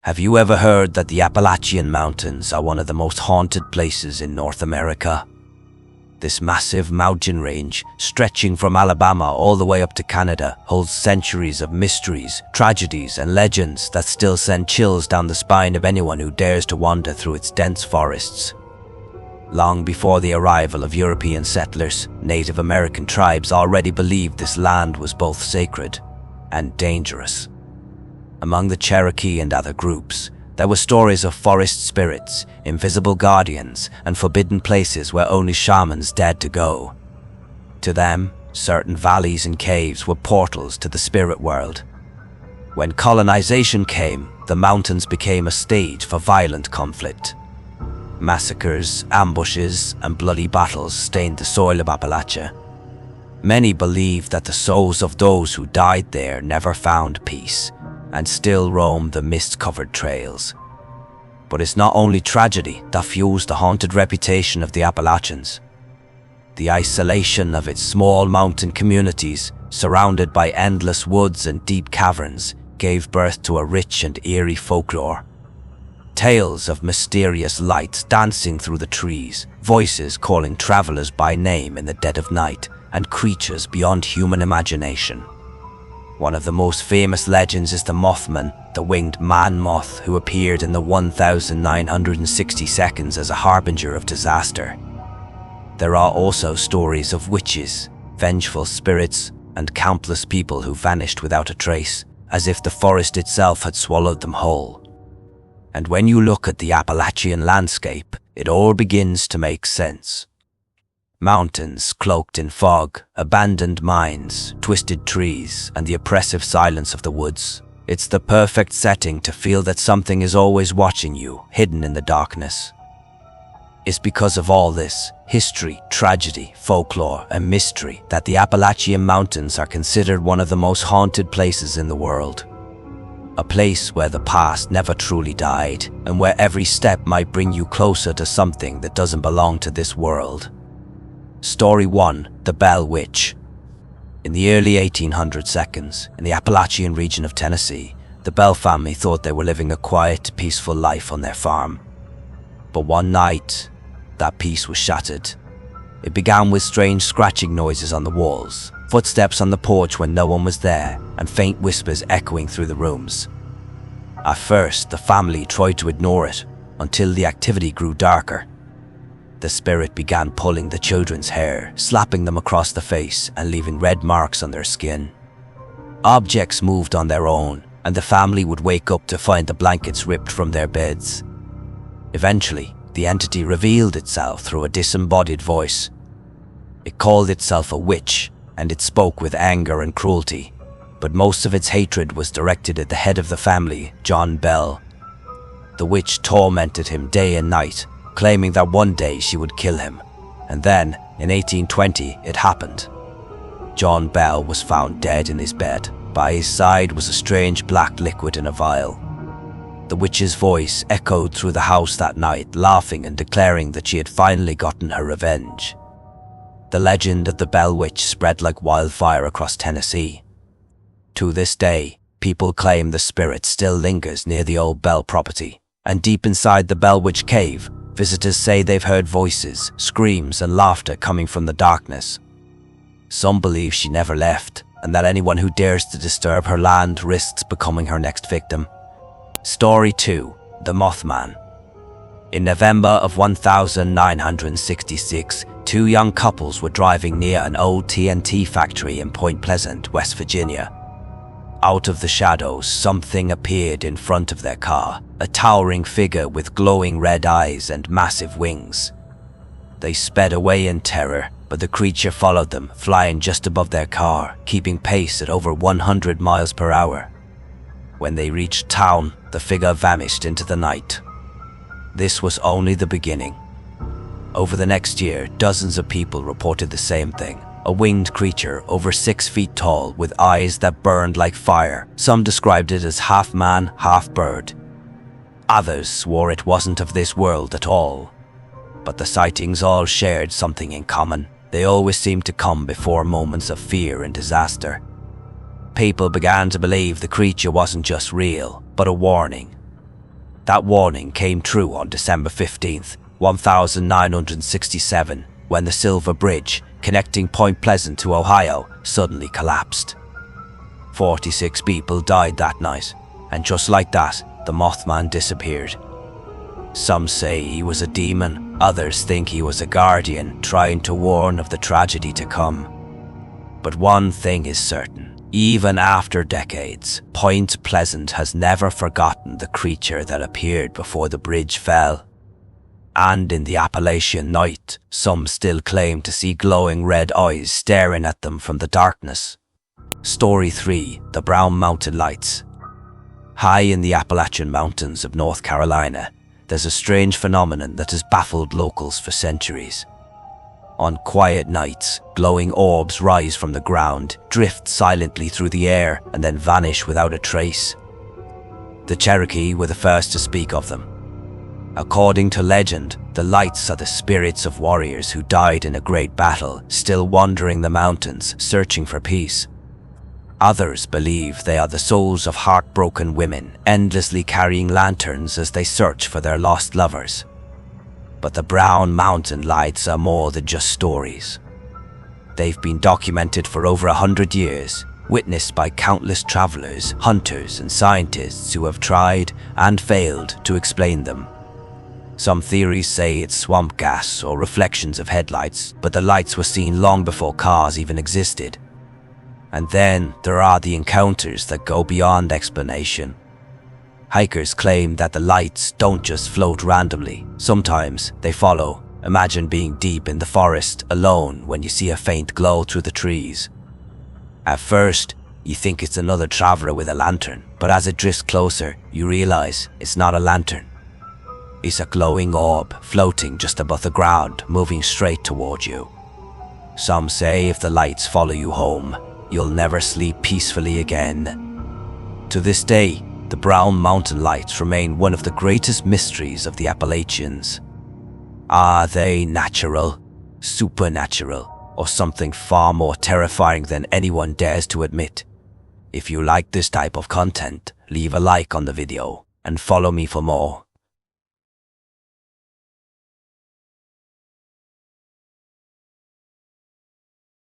Have you ever heard that the Appalachian Mountains are one of the most haunted places in North America? This massive mountain range, stretching from Alabama all the way up to Canada, holds centuries of mysteries, tragedies, and legends that still send chills down the spine of anyone who dares to wander through its dense forests. Long before the arrival of European settlers, Native American tribes already believed this land was both sacred and dangerous. Among the Cherokee and other groups, there were stories of forest spirits, invisible guardians, and forbidden places where only shamans dared to go. To them, certain valleys and caves were portals to the spirit world. When colonization came, the mountains became a stage for violent conflict. Massacres, ambushes, and bloody battles stained the soil of Appalachia. Many believed that the souls of those who died there never found peace, and still roam the mist-covered trails. But it's not only tragedy that fuels the haunted reputation of the Appalachians. The isolation of its small mountain communities, surrounded by endless woods and deep caverns, gave birth to a rich and eerie folklore. Tales of mysterious lights dancing through the trees, voices calling travelers by name in the dead of night, and creatures beyond human imagination. One of the most famous legends is the Mothman, the winged man-moth who appeared in the 1960 seconds as a harbinger of disaster. There are also stories of witches, vengeful spirits, and countless people who vanished without a trace, as if the forest itself had swallowed them whole. And when you look at the Appalachian landscape, it all begins to make sense. Mountains cloaked in fog, abandoned mines, twisted trees, and the oppressive silence of the woods. It's the perfect setting to feel that something is always watching you, hidden in the darkness. It's because of all this history, tragedy, folklore, and mystery that the Appalachian Mountains are considered one of the most haunted places in the world. A place where the past never truly died, and where every step might bring you closer to something that doesn't belong to this world. Story 1. The Bell Witch. In the early 1800s, in the Appalachian region of Tennessee, the Bell family thought they were living a quiet, peaceful life on their farm. But one night, that peace was shattered. It began with strange scratching noises on the walls, footsteps on the porch when no one was there, and faint whispers echoing through the rooms. At first, the family tried to ignore it, until the activity grew darker. The spirit began pulling the children's hair, slapping them across the face, and leaving red marks on their skin. Objects moved on their own, and the family would wake up to find the blankets ripped from their beds. Eventually, the entity revealed itself through a disembodied voice. It called itself a witch, and it spoke with anger and cruelty, but most of its hatred was directed at the head of the family, John Bell. The witch tormented him day and night, claiming that one day she would kill him, and then, in 1820, it happened. John Bell was found dead in his bed. By his side was a strange black liquid in a vial. The witch's voice echoed through the house that night, laughing and declaring that she had finally gotten her revenge. The legend of the Bell Witch spread like wildfire across Tennessee. To this day, people claim the spirit still lingers near the old Bell property, and deep inside the Bell Witch cave, visitors say they've heard voices, screams, and laughter coming from the darkness. Some believe she never left, and that anyone who dares to disturb her land risks becoming her next victim. Story 2. The Mothman. In November of 1966, two young couples were driving near an old TNT factory in Point Pleasant, West Virginia. Out of the shadows, something appeared in front of their car, a towering figure with glowing red eyes and massive wings. They sped away in terror, but the creature followed them, flying just above their car, keeping pace at over 100 miles per hour. When they reached town, the figure vanished into the night. This was only the beginning. Over the next year, dozens of people reported the same thing. A winged creature over 6 feet tall with eyes that burned like fire. Some described it as half man, half bird. Others swore it wasn't of this world at all. But the sightings all shared something in common. They always seemed to come before moments of fear and disaster. People began to believe the creature wasn't just real, but a warning. That warning came true on December 15th, 1967, when the Silver Bridge, connecting Point Pleasant to Ohio, suddenly collapsed. 46 people died that night, and just like that, the Mothman disappeared. Some say he was a demon, others think he was a guardian trying to warn of the tragedy to come. But one thing is certain, even after decades, Point Pleasant has never forgotten the creature that appeared before the bridge fell. And in the Appalachian night, some still claim to see glowing red eyes staring at them from the darkness. Story 3. The Brown Mountain Lights. High in the Appalachian Mountains of North Carolina, there's a strange phenomenon that has baffled locals for centuries. On quiet nights, glowing orbs rise from the ground, drift silently through the air, and then vanish without a trace. The Cherokee were the first to speak of them. According to legend, the lights are the spirits of warriors who died in a great battle, still wandering the mountains, searching for peace. Others believe they are the souls of heartbroken women, endlessly carrying lanterns as they search for their lost lovers. But the Brown Mountain Lights are more than just stories. They've been documented for over 100 years, witnessed by countless travelers, hunters, and scientists who have tried and failed to explain them. Some theories say it's swamp gas or reflections of headlights, but the lights were seen long before cars even existed. And then there are the encounters that go beyond explanation. Hikers claim that the lights don't just float randomly. Sometimes they follow. Imagine being deep in the forest, alone, when you see a faint glow through the trees. At first, you think it's another traveler with a lantern, but as it drifts closer, you realize it's not a lantern. It's a glowing orb, floating just above the ground, moving straight toward you. Some say if the lights follow you home, you'll never sleep peacefully again. To this day, the Brown Mountain Lights remain one of the greatest mysteries of the Appalachians. Are they natural, supernatural, or something far more terrifying than anyone dares to admit? If you like this type of content, leave a like on the video and follow me for more.